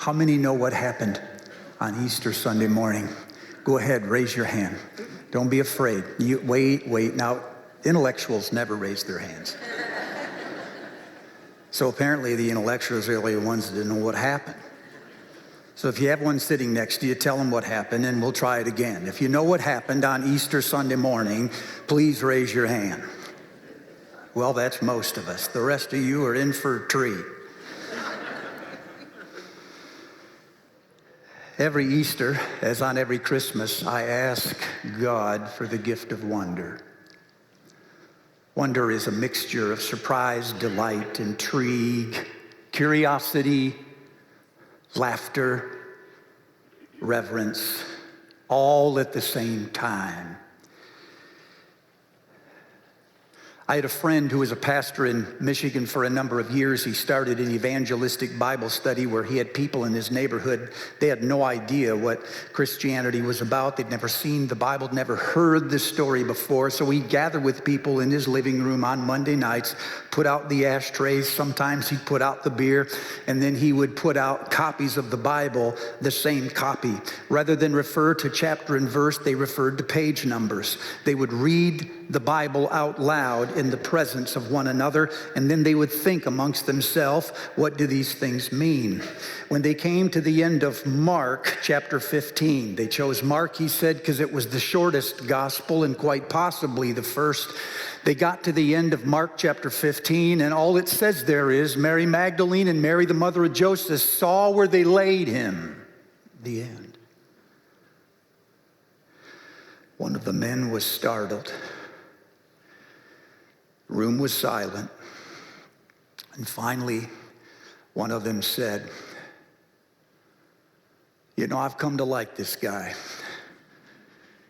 How many know what happened on Easter Sunday morning? Go ahead, raise your hand. Don't be afraid. Wait. Now, intellectuals never raise their hands. So apparently the intellectuals are the only ones that didn't know what happened. So if you have one sitting next to you, tell them what happened and we'll try it again. If you know what happened on Easter Sunday morning, please raise your hand. Well, that's most of us. The rest of you are in for a treat. Every Easter, as on every Christmas, I ask God for the gift of wonder. Wonder is a mixture of surprise, delight, intrigue, curiosity, laughter, reverence, all at the same time. I had a friend who was a pastor in Michigan for a number of years. He started an evangelistic Bible study where he had people in his neighborhood. They had no idea what Christianity was about. They'd never seen the Bible, never heard this story before. So he'd gather with people in his living room on Monday nights, put out the ashtrays. Sometimes he'd put out the beer, and then he would put out copies of the Bible, the same copy. Rather than refer to chapter and verse, they referred to page numbers. They would read the Bible out loud in the presence of one another, and then they would think amongst themselves, what do these things mean? When they came to the end of Mark chapter 15, they chose Mark, he said, because it was the shortest gospel and quite possibly the first. They got to the end of Mark chapter 15, and all it says there is, Mary Magdalene and Mary, the mother of Joseph, saw where they laid him. The end. One of the men was startled. The room was silent. And finally, one of them said, you know, I've come to like this guy.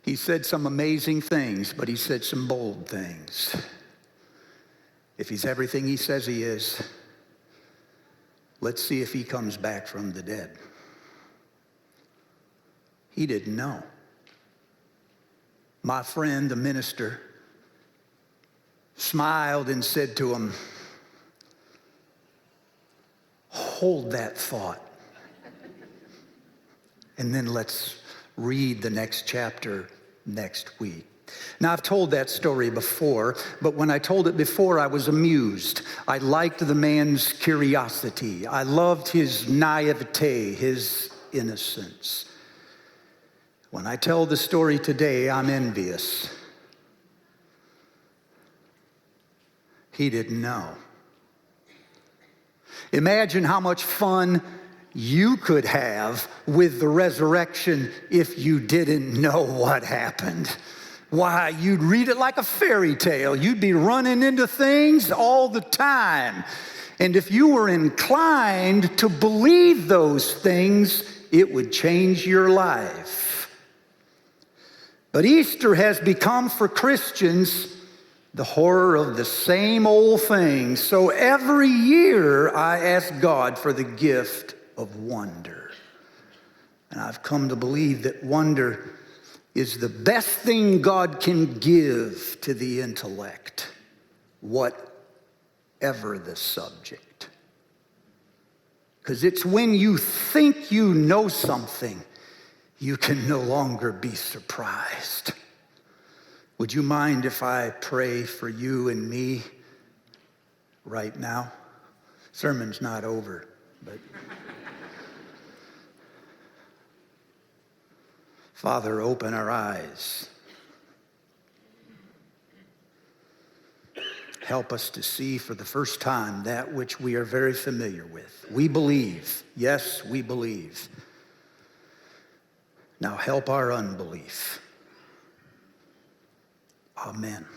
He said some amazing things, but he said some bold things. If he's everything he says he is, let's see if he comes back from the dead. He didn't know. My friend, the minister, smiled and said to him, hold that thought. And then let's read the next chapter next week. Now, I've told that story before, but when I told it before, I was amused. I liked the man's curiosity. I loved his naivete, his innocence. When I tell the story today, I'm envious. He didn't know. Imagine how much fun you could have with the resurrection if you didn't know what happened. Why, you'd read it like a fairy tale. You'd be running into things all the time. And if you were inclined to believe those things, it would change your life. But Easter has become for Christians the horror of the same old thing. So every year I ask God for the gift of wonder. And I've come to believe that wonder is the best thing God can give to the intellect, whatever the subject. Because it's when you think you know something, you can no longer be surprised. Would you mind if I pray for you and me right now? Sermon's not over, but Father, open our eyes. Help us to see for the first time that which we are very familiar with. We believe. Yes, we believe. Now help our unbelief. Amen.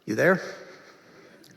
You there?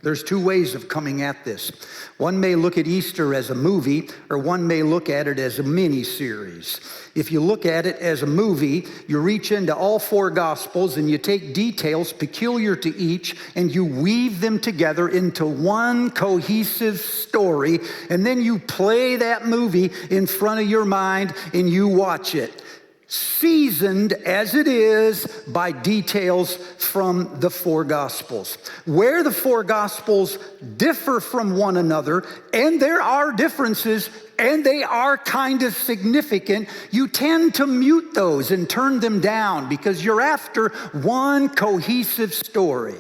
There's two ways of coming at this. One may look at Easter as a movie, or one may look at it as a mini-series. If you look at it as a movie, you reach into all four Gospels and you take details peculiar to each and you weave them together into one cohesive story, and then you play that movie in front of your mind and you watch it. seasoned as it is by details from the four Gospels. Where the four Gospels differ from one another, and there are differences, and they are kind of significant, you tend to mute those and turn them down because you're after one cohesive story.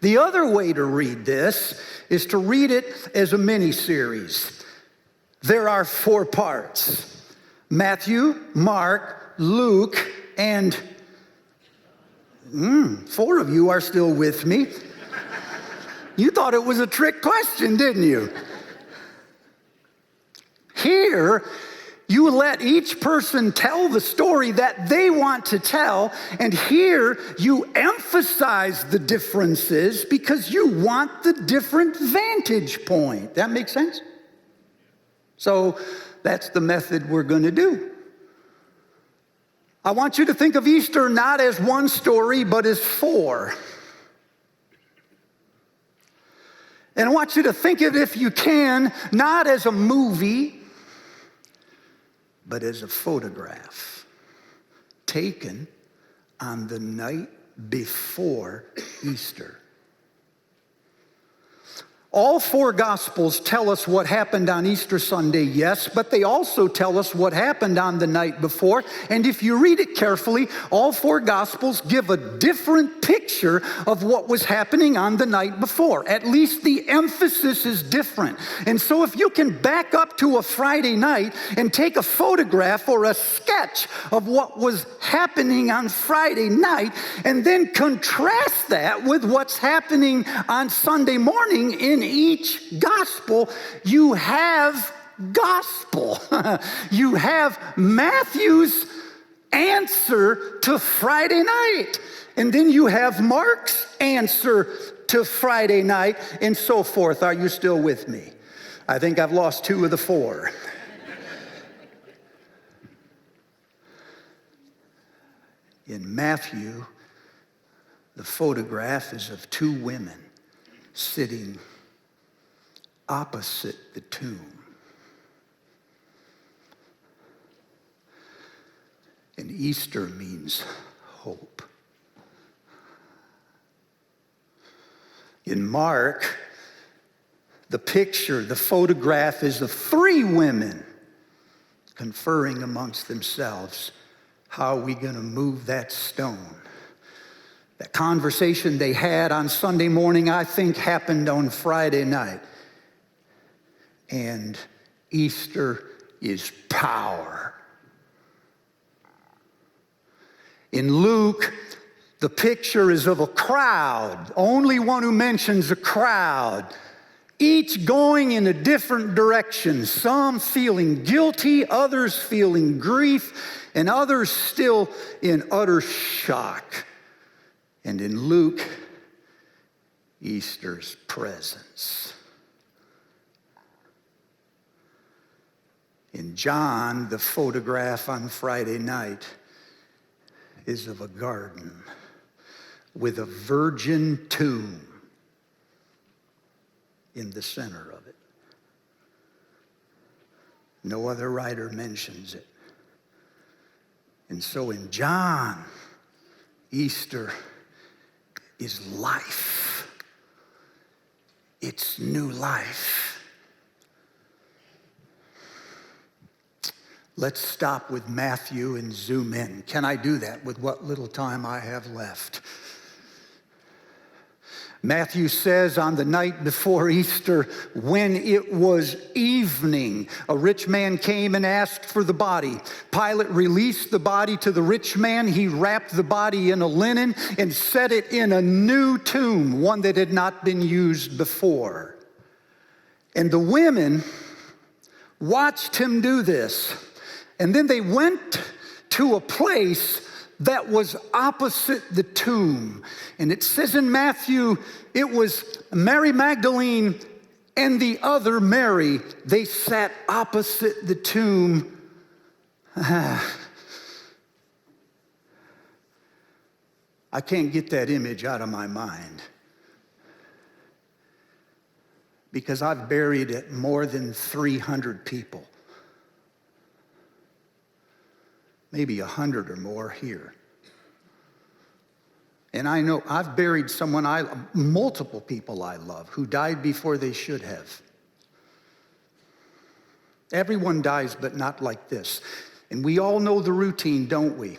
The other way to read this is to read it as a mini-series. There are 4 parts: Matthew, Mark, Luke, and 4 of you are still with me. You thought it was a trick question, didn't you? Here, you let each person tell the story that they want to tell, and here you emphasize the differences because you want the different vantage point. That makes sense? So that's the method we're going to do. I want you to think of Easter not as one story, but as 4. And I want you to think of it, if you can, not as a movie, but as a photograph taken on the night before Easter. All 4 Gospels tell us what happened on Easter Sunday, yes, but they also tell us what happened on the night before. And if you read it carefully, all 4 Gospels give a different picture of what was happening on the night before. At least the emphasis is different. And so if you can back up to a Friday night and take a photograph or a sketch of what was happening on Friday night, and then contrast that with what's happening on Sunday morning in each gospel, you have gospel. You have Matthew's answer to Friday night. And then you have Mark's answer to Friday night, and so forth. Are you still with me? I think I've lost 2 of the 4. In Matthew, the photograph is of 2 women sitting opposite the tomb. And Easter means hope. In Mark, the picture, the photograph is of 3 women conferring amongst themselves. How are we going to move that stone? That conversation they had on Sunday morning, I think, happened on Friday night. And Easter is power. In Luke, the picture is of a crowd, only one who mentions a crowd, each going in a different direction, some feeling guilty, others feeling grief, and others still in utter shock. And in Luke, Easter's presence. In John, the photograph on Friday night is of a garden with a virgin tomb in the center of it. No other writer mentions it. And so in John, Easter is life. It's new life. Let's stop with Matthew and zoom in. Can I do that with what little time I have left? Matthew says on the night before Easter, when it was evening, a rich man came and asked for the body. Pilate released the body to the rich man. He wrapped the body in a linen and set it in a new tomb, one that had not been used before. And the women watched him do this. And then they went to a place that was opposite the tomb. And it says in Matthew, it was Mary Magdalene and the other Mary. They sat opposite the tomb. I can't get that image out of my mind, because I've buried more than 300 people. maybe 100 or more here. And I know I've buried multiple people I love who died before they should have. Everyone dies, but not like this. And we all know the routine, don't we?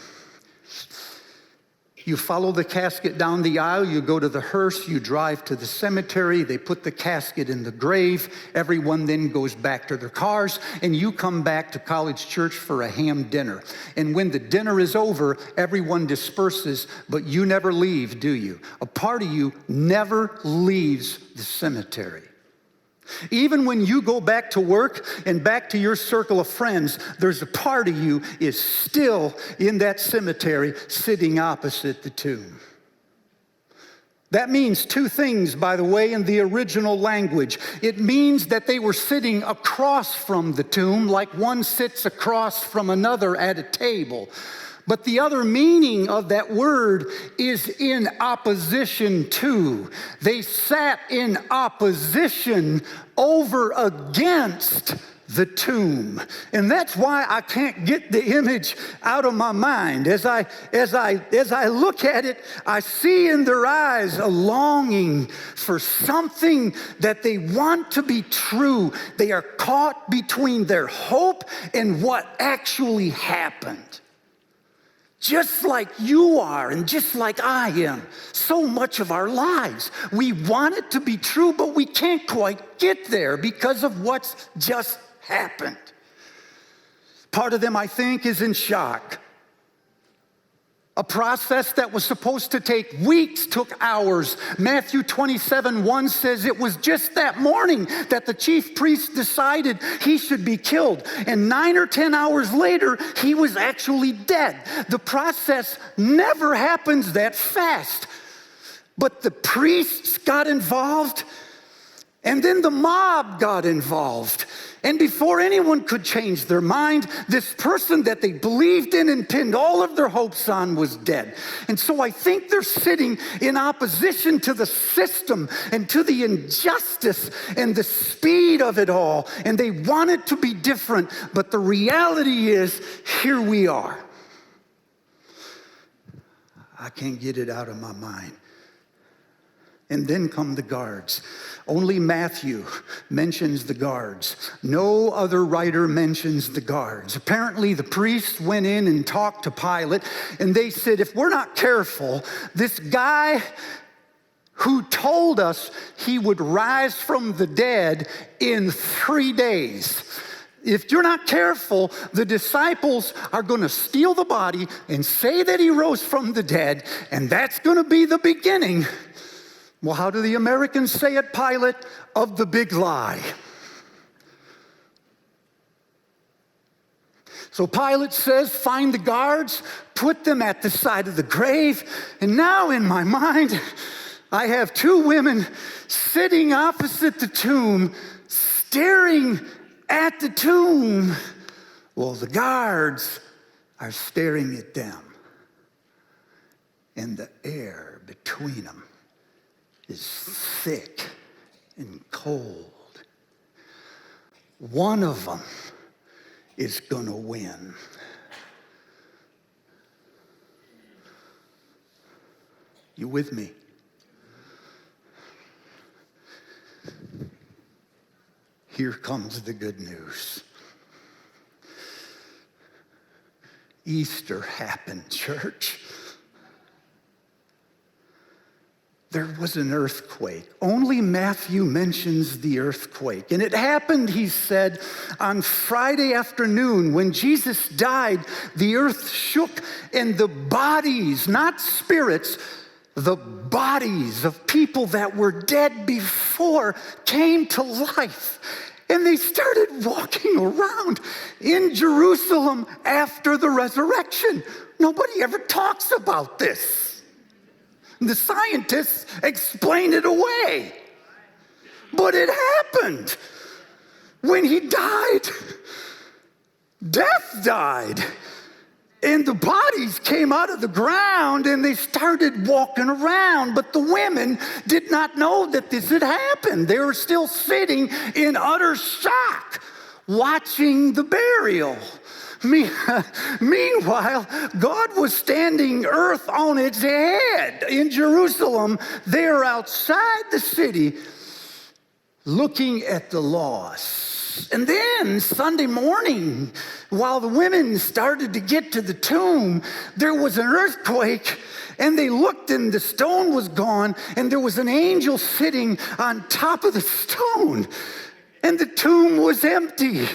You follow the casket down the aisle, you go to the hearse, you drive to the cemetery, they put the casket in the grave, everyone then goes back to their cars, and you come back to College Church for a ham dinner. And when the dinner is over, everyone disperses, but you never leave, do you? A part of you never leaves the cemetery. Even when you go back to work and back to your circle of friends, there's a part of you is still in that cemetery sitting opposite the tomb. That means two things, by the way, in the original language. It means that they were sitting across from the tomb, like one sits across from another at a table. But the other meaning of that word is in opposition to. They sat in opposition over against the tomb. And that's why I can't get the image out of my mind. As I look at it, I see in their eyes a longing for something that they want to be true. They are caught between their hope and what actually happened. Just like you are and just like I am, so much of our lives. We want it to be true, but we can't quite get there because of what's just happened. Part of them, I think, is in shock. A process that was supposed to take weeks took hours. Matthew 27:1 says it was just that morning that the chief priest decided he should be killed. And 9 or 10 hours later, he was actually dead. The process never happens that fast. But the priests got involved, and then the mob got involved. And before anyone could change their mind, this person that they believed in and pinned all of their hopes on was dead. And so I think they're sitting in opposition to the system and to the injustice and the speed of it all. And they want it to be different. But the reality is, here we are. I can't get it out of my mind. And then come the guards. Only Matthew mentions the guards. No other writer mentions the guards. Apparently, the priests went in and talked to Pilate, and they said, if we're not careful, this guy who told us he would rise from the dead in 3 days, if you're not careful, the disciples are going to steal the body and say that he rose from the dead, and that's going to be the beginning. Well, how do the Americans say it, Pilate? Of the big lie. So Pilate says, find the guards, put them at the side of the grave. And now in my mind, I have two women sitting opposite the tomb, staring at the tomb. Well, the guards are staring at them. And the air between them is thick and cold. One of them is going to win. You with me? Here comes the good news. Easter happened, church. There was an earthquake. Only Matthew mentions the earthquake. And it happened, he said, on Friday afternoon when Jesus died. The earth shook and the bodies, not spirits, the bodies of people that were dead before came to life. And they started walking around in Jerusalem after the resurrection. Nobody ever talks about this. The scientists explain it away. But it happened. When he died, death died. And the bodies came out of the ground and they started walking around. But the women did not know that this had happened. They were still sitting in utter shock. watching the burial. Meanwhile, God was standing earth on its head in Jerusalem, there outside the city, looking at the lost. And then Sunday morning, while the women started to get to the tomb, there was an earthquake, and they looked and the stone was gone, and there was an angel sitting on top of the stone, and the tomb was empty.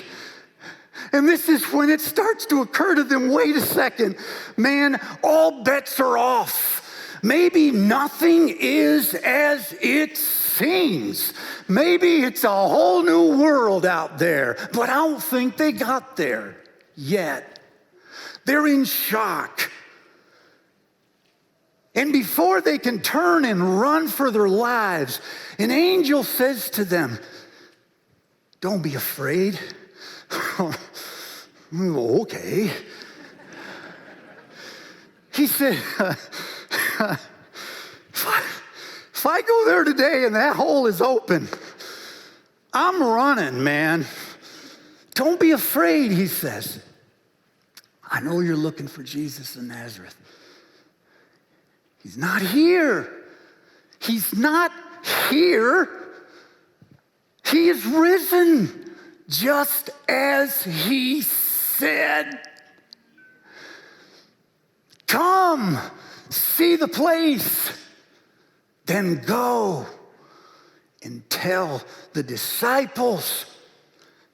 And this is when it starts to occur to them, wait a second, man, all bets are off. Maybe nothing is as it seems. Maybe it's a whole new world out there, but I don't think they got there yet. They're in shock. And before they can turn and run for their lives, an angel says to them, don't be afraid. Okay. He said, if I go there today and that hole is open, I'm running, man. Don't be afraid, he says. I know you're looking for Jesus in Nazareth. He's not here. He's not here. He is risen, just as he said. Come, see the place, then go and tell the disciples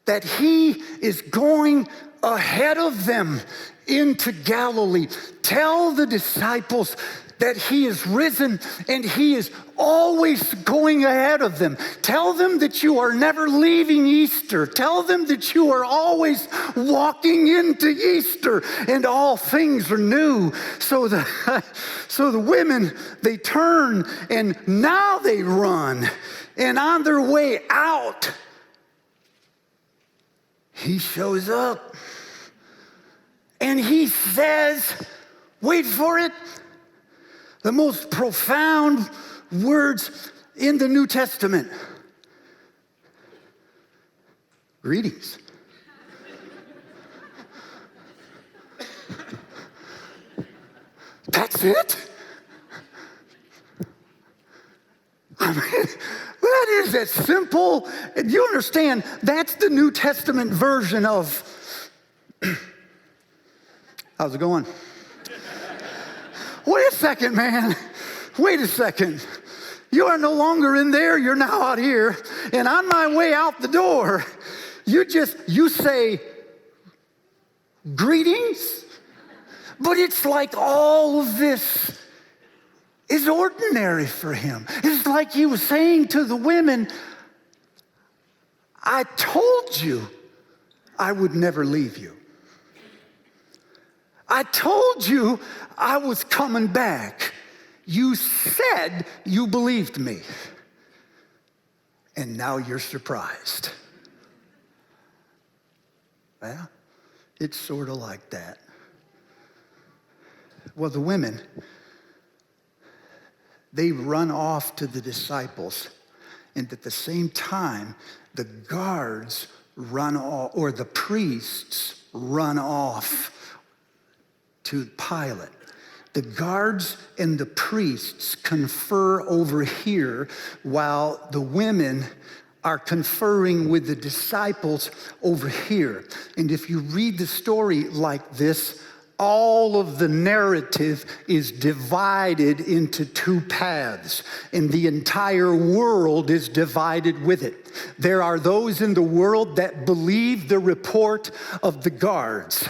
that he is going ahead of them into Galilee. Tell the disciples that he is risen and he is always going ahead of them. Tell them that you are never leaving Easter. Tell them that you are always walking into Easter and all things are new. So the women, they turn and now they run. And on their way out, he shows up and he says, wait for it, the most profound words in the New Testament. Greetings. That's it? I mean, that is as simple. You understand, that's the New Testament version of, how's it going? Wait a second, man. Wait a second. You are no longer in there. You're now out here. And on my way out the door, you say, greetings. But it's like all of this is ordinary for him. It's like he was saying to the women, I told you I would never leave you. I told you I was coming back. You said you believed me. And now you're surprised. Well, it's sort of like that. Well, the women, they run off to the disciples. And at the same time, the guards run off, or the priests run off to Pilate. The guards and the priests confer over here while the women are conferring with the disciples over here. And if you read the story like this, all of the narrative is divided into two paths, and the entire world is divided with it. There are those in the world that believe the report of the guards.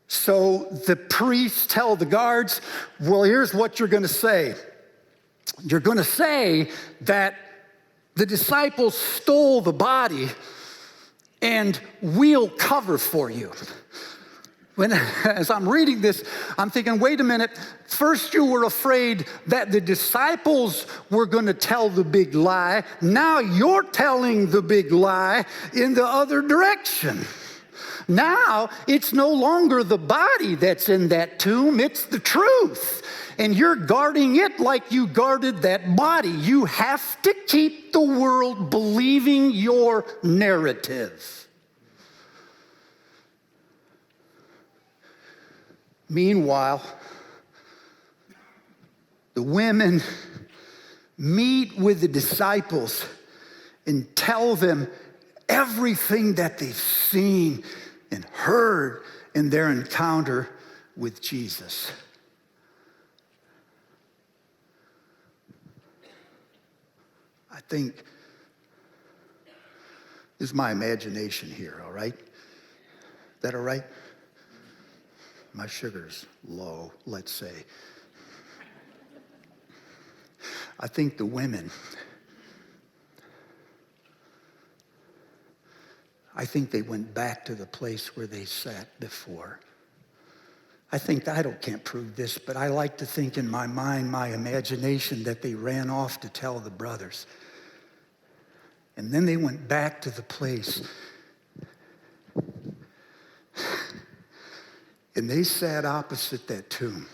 So the priests tell the guards, well, here's what you're going to say. You're going to say that the disciples stole the body and we'll cover for you. As I'm reading this, I'm thinking, wait a minute. First you were afraid that the disciples were going to tell the big lie. Now you're telling the big lie in the other direction. Now, it's no longer the body that's in that tomb, it's the truth. and you're guarding it like you guarded that body. You have to keep the world believing your narrative. Meanwhile, the women meet with the disciples and tell them everything that they've seen and heard in their encounter with Jesus. I think this is my imagination here, all right? Is that all right? My sugar's low, let's say. I think the women, I think they went back to the place where they sat before. I can't prove this, but I like to think in my mind, my imagination, that they ran off to tell the brothers. And then they went back to the place. And they sat opposite that tomb.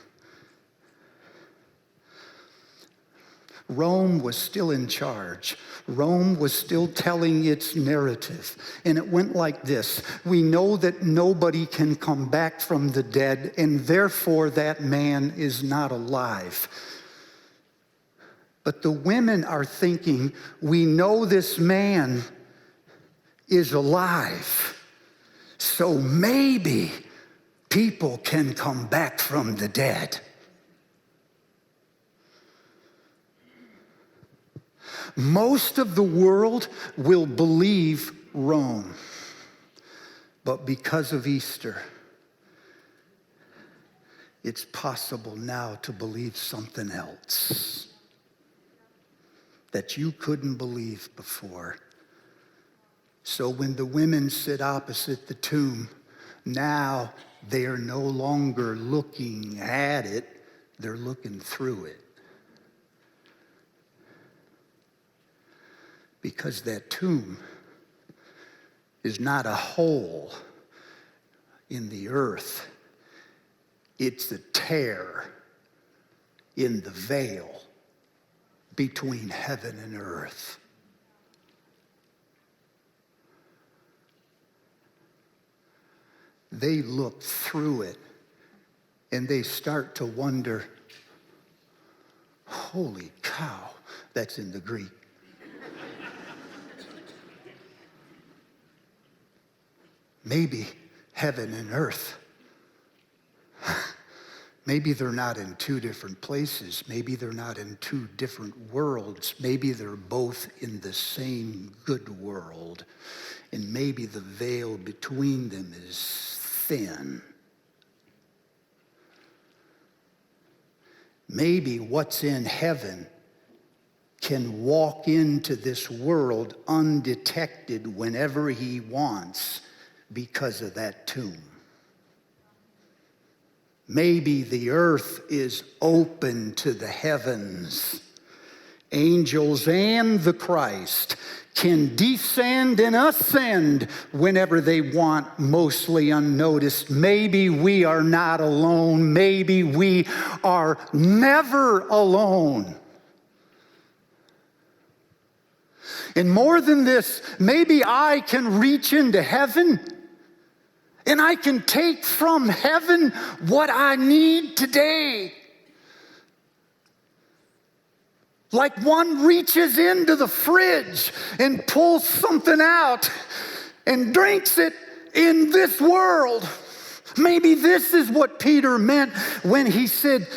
Rome was still in charge. Rome was still telling its narrative. And it went like this: we know that nobody can come back from the dead, and therefore that man is not alive. But the women are thinking, we know this man is alive, so maybe people can come back from the dead. Most of the world will believe Rome, but because of Easter, it's possible now to believe something else that you couldn't believe before. So when the women sit opposite the tomb, now they are no longer looking at it, they're looking through it. Because that tomb is not a hole in the earth. It's a tear in the veil between heaven and earth. They look through it and they start to wonder, holy cow, that's in the Greek. Maybe heaven and earth, maybe they're not in two different places. Maybe they're not in two different worlds. Maybe they're both in the same good world. And maybe the veil between them is thin. Maybe what's in heaven can walk into this world undetected whenever he wants, because of that tomb. Maybe the earth is open to the heavens. Angels and the Christ can descend and ascend whenever they want, mostly unnoticed. Maybe we are not alone. Maybe we are never alone. And more than this, maybe I can reach into heaven and I can take from heaven what I need today. Like one reaches into the fridge and pulls something out and drinks it in this world. Maybe this is what Peter meant when he said,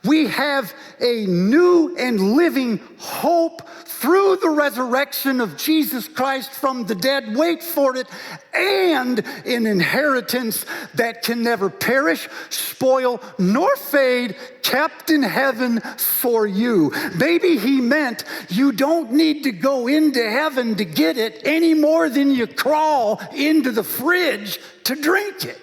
we have a new and living hope through the resurrection of Jesus Christ from the dead. Wait for it. And an inheritance that can never perish, spoil, nor fade, kept in heaven for you. Maybe he meant you don't need to go into heaven to get it any more than you crawl into the fridge to drink it.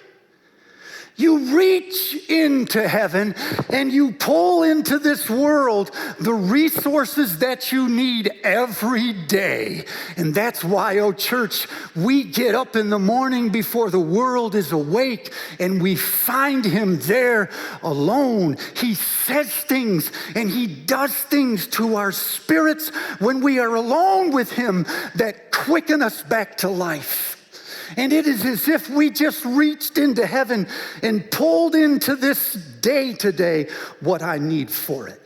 You reach into heaven and you pull into this world the resources that you need every day. And that's why, oh church, we get up in the morning before the world is awake and we find him there alone. He says things and he does things to our spirits when we are alone with him that quicken us back to life. And it is as if we just reached into heaven and pulled into this day today what I need for it.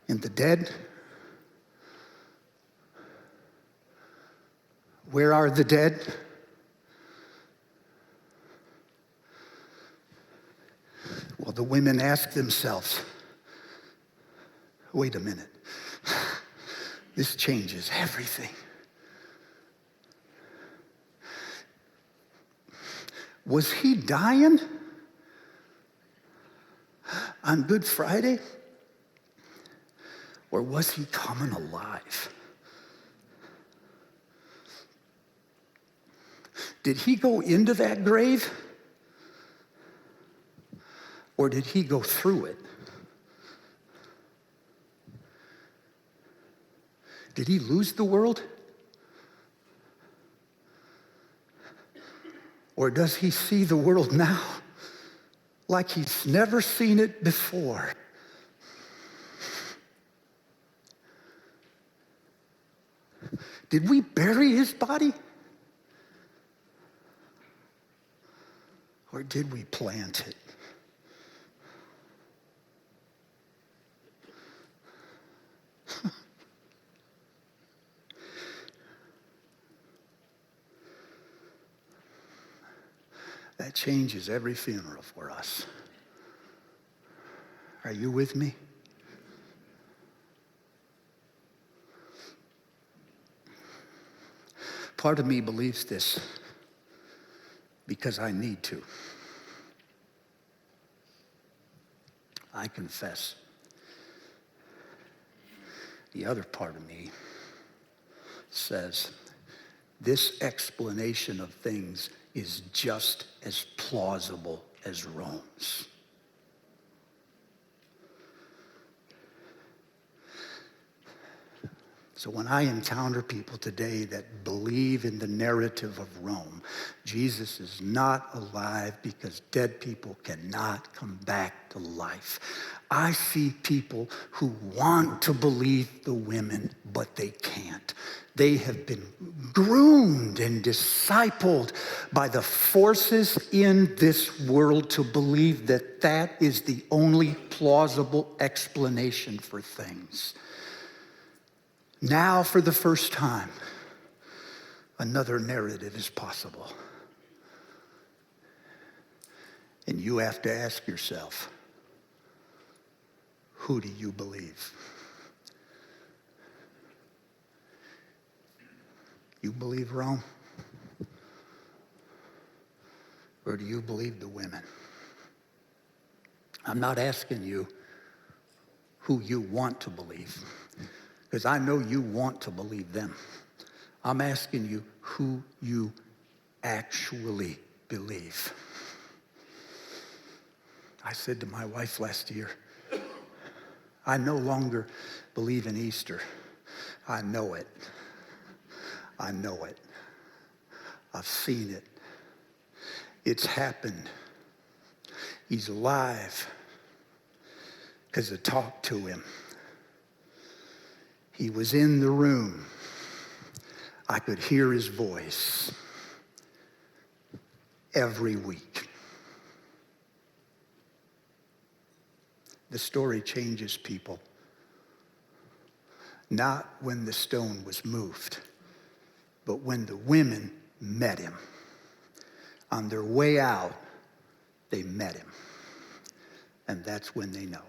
And the dead? Where are the dead? Well, the women ask themselves, wait a minute, this changes everything. Was he dying on Good Friday? Or was he coming alive? Did he go into that grave? Or did he go through it? Did he lose the world? Or does he see the world now like he's never seen it before? Did we bury his body? Or did we plant it? That changes every funeral for us. Are you with me? Part of me believes this because I need to. I confess. The other part of me says this explanation of things is just as plausible as Rome's. So when I encounter people today that believe in the narrative of Rome, Jesus is not alive because dead people cannot come back to life. I see people who want to believe the women, but they can't. They have been groomed and discipled by the forces in this world to believe that that is the only plausible explanation for things. Now, for the first time, another narrative is possible. And you have to ask yourself, who do you believe? You believe Rome? Or do you believe the women? I'm not asking you who you want to believe, because I know you want to believe them. I'm asking you who you actually believe. I said to my wife last year, I no longer believe in Easter. I know it. I know it. I've seen it. It's happened. He's alive because I talked to him. He was in the room. I could hear his voice every week. The story changes people. Not when the stone was moved, but when the women met him. On their way out, they met him. And that's when they know.